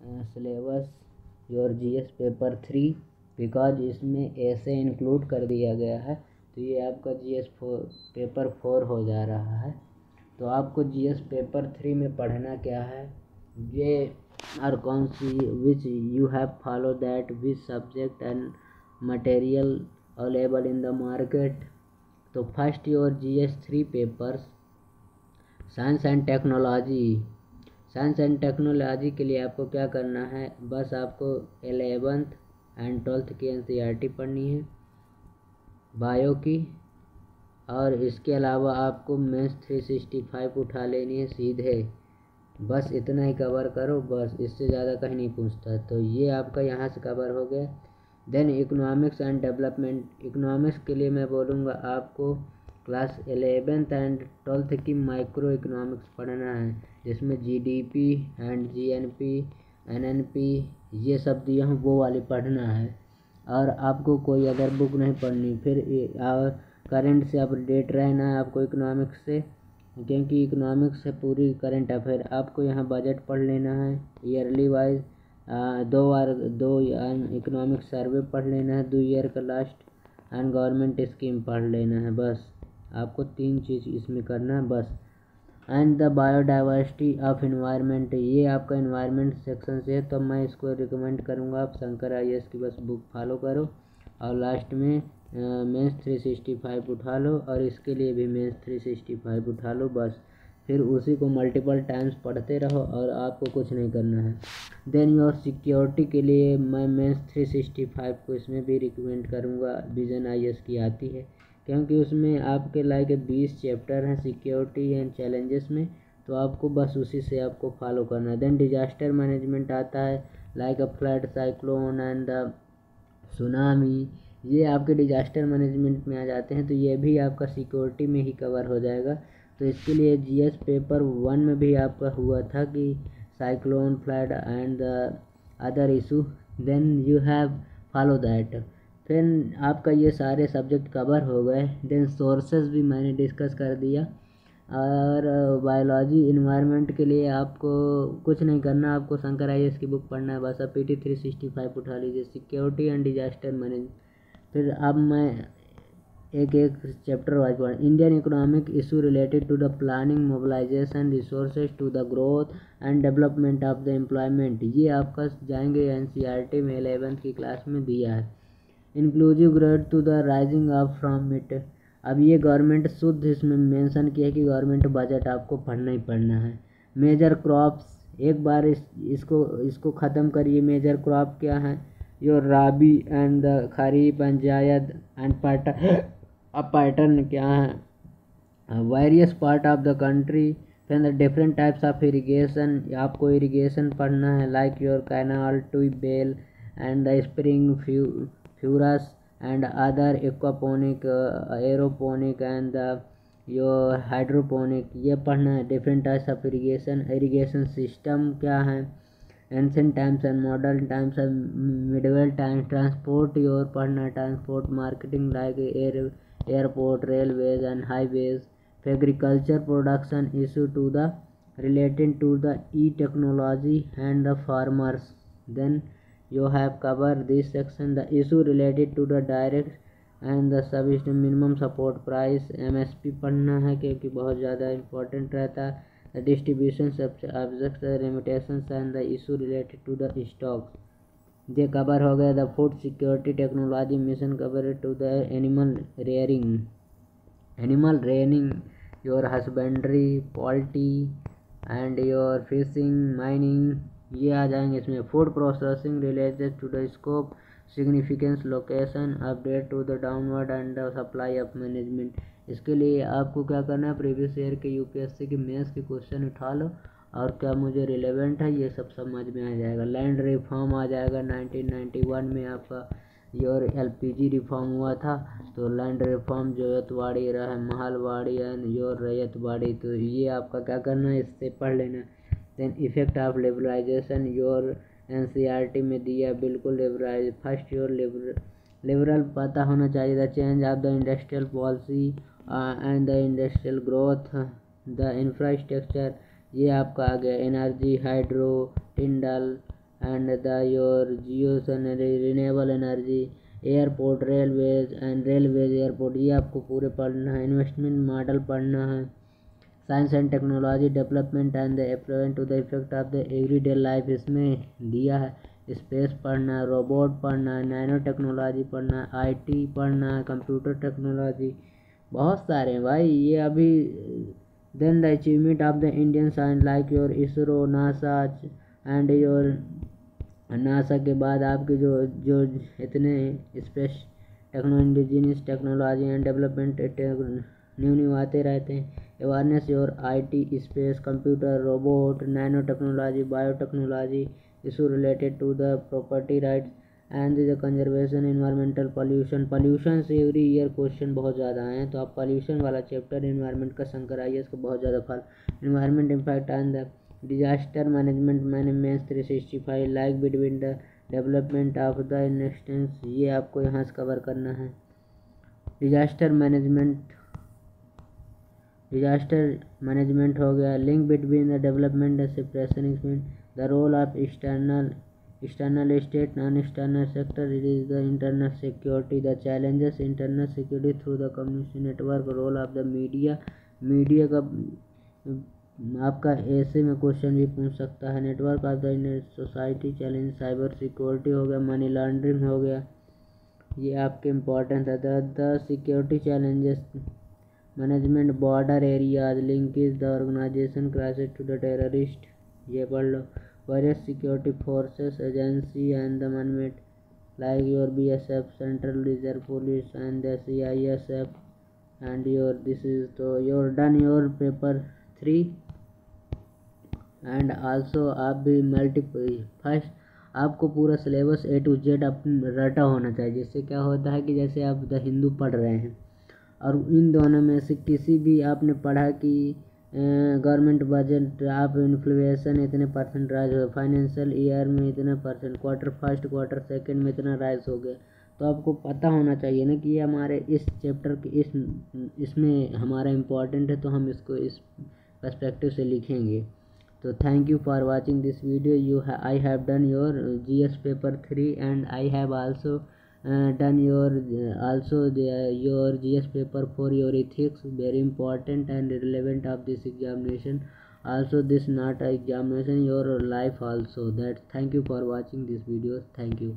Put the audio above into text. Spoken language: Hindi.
Syllabus your GS paper 3 because इसमें ऐसे इंक्लूड कर दिया गया है, तो ये आपका जीएस पेपर 4 हो जा रहा है। तो आपको जीएस पेपर 3 में पढ़ना क्या है, ये और कौन सी which you have follow that which subject and material available in the market. तो first your GS 3 papers science and technology. Science and technology के लिए आपको क्या करना है, बस आपको 11th एंड 12th की एनसीईआरटी पढ़नी है बायो की, और इसके अलावा आपको मैथ्स 365 उठा लेनी है सीधे। बस इतना ही कवर करो, बस इससे ज़्यादा कहीं नहीं पूछता। तो ये आपका यहाँ से कवर हो गया। Then economics and development. Economics के लिए मैं बोलूँगा आपको क्लास 11th एंड 12th की माइक्रो इकोनॉमिक्स पढ़ना है, जिसमें जीडीपी एंड जीएनपी एनएनपी ये सब दिया हूँ, वो वाली पढ़ना है। और आपको कोई अदर बुक नहीं पढ़नी। फिर करंट से अपडेट रहना है आपको इकोनॉमिक्स से, क्योंकि इकोनॉमिक्स से पूरी करंट अफेयर। आपको यहाँ बजट पढ़ लेना है ईयरली वाइज, 2 इकोनॉमिक सर्वे पढ़ लेना है 2 ईयर का लास्ट, एंड गवर्नमेंट स्कीम पढ़ लेना है। बस आपको 3 चीज़ इसमें करना है बस। And the biodiversity of environment, ये आपका इन्वायरमेंट सेक्शन से है, तो मैं इसको रिकमेंड करूँगा आप शंकर आईएएस की बस बुक फॉलो करो, और लास्ट में मैथ्स 365 उठा लो, और इसके लिए भी मैथ्स 365 उठा लो बस। फिर उसी को मल्टीपल टाइम्स पढ़ते रहो और आपको कुछ नहीं करना है। देन योर सिक्योरिटी के लिए मैं मैथ्स 365 को इसमें भी रिकमेंड करूँगा, विजन आईएएस की आती है, क्योंकि उसमें आपके लाइक 20 चैप्टर हैं सिक्योरिटी एंड चैलेंजेस में, तो आपको बस उसी से आपको फॉलो करना है। देन डिजास्टर मैनेजमेंट आता है, like a flood, cyclone and the tsunami, ये आपके डिजास्टर मैनेजमेंट में आ जाते हैं, तो ये भी आपका सिक्योरिटी में ही कवर हो जाएगा। तो इसके लिए जीएस पेपर 1 में भी आपका हुआ था कि cyclone, flood and the other issue, then you have follow that. फिर आपका ये सारे सब्जेक्ट कवर हो गए। देन सोर्सेज भी मैंने डिस्कस कर दिया। और बायोलॉजी इन्वायरमेंट के लिए आपको कुछ नहीं करना, आपको शंकर आईएएस की बुक पढ़ना है बस। आप पीटी 365 उठा लीजिए, सिक्योरिटी एंड डिजास्टर मैनेजमेंट। फिर अब मैं एक एक चैप्टर वाइज पढ़। Indian economic issue related to the planning, mobilisation, resources to the growth and development of the employment, ये आपका जाएंगे एनसीईआरटी में 11th की क्लास में दिया है। Inclusive growth to the rising of from it, अब ये गवर्नमेंट शुद्ध इसमें मेंशन किया है कि गवर्नमेंट बजट आपको पढ़ना ही पढ़ना है। मेजर क्रॉप्स, एक बार इसको ख़त्म करिए। मेजर क्रॉप क्या है, your rabi and the kharif and zaid and pattern क्या है, various part of the country. फिर the different types of irrigation, आपको इरिगेशन पढ़ना है, like your canal, tubewell and the spring furrows and other aquaponic, aeroponic and your hydroponic, ये पढ़ना है। Different types of irrigation system क्या है, ancient times and modern times and medieval times. Transport your पढ़ना है, transport marketing like airport, railways and highways. Agriculture production issue to the related to the e technology and the farmers. Then you have covered this section, the issue related to the direct and the subsistence minimum support price, MSP पढ़ना है क्योंकि बहुत ज़्यादा important रहता है। the distribution subjects, limitations and the issue related to the stocks, ये कवर हो गया। the food security technology mission covered to the animal rearing, your husbandry, poultry and your fishing, mining, ये आ जाएंगे इसमें। Food processing related to the scope, significance, location, update to the downward and the supply of management. इसके लिए आपको क्या करना है, प्रीवियस ईयर के यूपीएससी के मैथ्स के क्वेश्चन उठा लो, और क्या मुझे रिलेवेंट है ये सब समझ में आ जाएगा। लैंड रिफॉर्म आ जाएगा, 1991 में आपका योर एलपीजी रिफॉर्म हुआ था, तो लैंड रिफॉर्म जोयतवाड़ी रहा, महलवाड़ी एंड योर रैयतवाड़ी, तो ये आपका क्या करना है, इससे पढ़ लेना। Then effect of liberalisation, your NCERT में दिया बिल्कुल लिबरलाइज। फर्स्ट योर लिबरल पता होना चाहिए। The change of the industrial policy and the industrial growth, the infrastructure, ये आपका आ गया। Energy, hydro, tidal and the your geos and renewable energy, airport, railways airport, ये आपको पूरे पढ़ना है। इन्वेस्टमेंट मॉडल पढ़ना है। Science and technology development and the application to the effect of the everyday life, इसमें दिया है। स्पेस पढ़ना है, रोबोट पढ़ना है, नैनो टेक्नोलॉजी पढ़ना है, आईटी पढ़ना है, कंप्यूटर टेक्नोलॉजी, बहुत सारे हैं भाई ये अभी। Then the achievement of the Indian science like your ISRO, NASA and your, NASA के बाद आपके जो जो इतने space indigenous technology and development new new आते रहते हैं। Awareness your IT, space, computer, robot, nano technology, biotechnology, issue related to the property rights and the conservation, environmental pollution से एवरी ईयर क्वेश्चन बहुत ज़्यादा आए हैं, तो आप पॉल्यूशन वाला चैप्टर इन्वायरमेंट का शंकर IAS का बहुत ज़्यादा फल। Environment impact and the disaster management 365 like between the development of the instance, ये आपको यहाँ से कवर करना है। डिजास्टर मैनेजमेंट हो गया। Link between the development the separation, the role of external state non external sector, it is the internal security, the challenges internal security through the communication network, role of the media का आपका ऐसे में क्वेश्चन भी पूछ सकता है। Network of the society challenge, cyber security हो गया, मनी लॉन्ड्रिंग हो गया, ये आपके इम्पोर्टेंट है। The security challenges management, border areas, linkage the organisation crisis to the terrorist, ये पढ़ लो। various security forces, agency and the management like your BSF, Central Reserve Police and the CISF, and your this is so you're done your paper 3 and also आप भी मल्टीपल फर्स्ट आपको पूरा सिलेबस A to Z रटा होना चाहिए, जिससे क्या होता है कि जैसे आप द हिंदू पढ़ रहे हैं और इन दोनों में से किसी भी आपने पढ़ा कि गवर्नमेंट बजट आप इन्फ्लेशन इतने परसेंट राइज हो, फाइनेंशियल ईयर में इतना percent, quarter first quarter second में इतना राइज हो गया, तो आपको पता होना चाहिए ना कि ये हमारे इस चैप्टर के इसमें हमारा इम्पोर्टेंट है, तो हम इसको इस पर्सपेक्टिव से लिखेंगे। तो thank you for watching this video. I have done your GS paper 3 and I have also done your your GS paper for your ethics, very important and relevant of this examination, also this not examination your life also, that thank you for watching this video, thank you.